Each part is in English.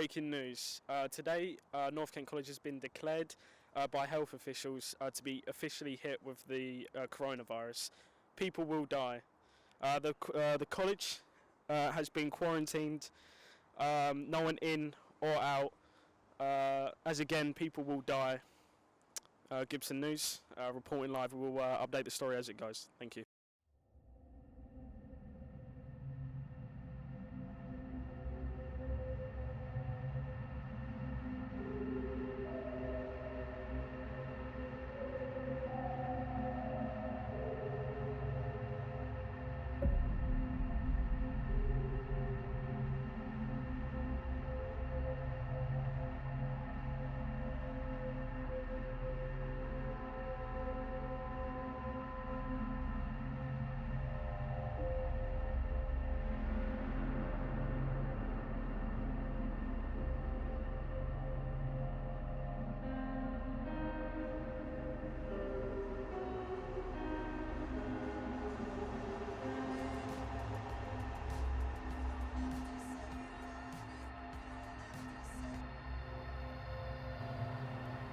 breaking news. Today, North Kent College has been declared by health officials to be officially hit with the coronavirus. People will die. The college has been quarantined. No one in or out. As again, people will die. Gibson News, reporting live. We will update the story as it goes. Thank you.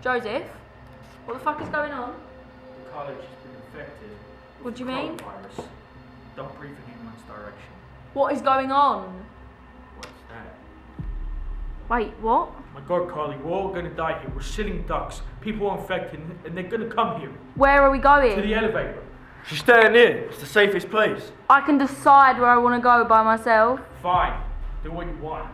Joseph, what the fuck is going on? The college has been infected with What do you mean? coronavirus. Don't breathe in anyone's direction. What is going on? What's that? Wait, what? My God, Carly, we're all gonna die here. We're sitting ducks. People are infected and they're gonna come here. Where are we going? To the elevator. She's staying here. It's the safest place. I can decide where I want to go by myself. Fine. Do what you want.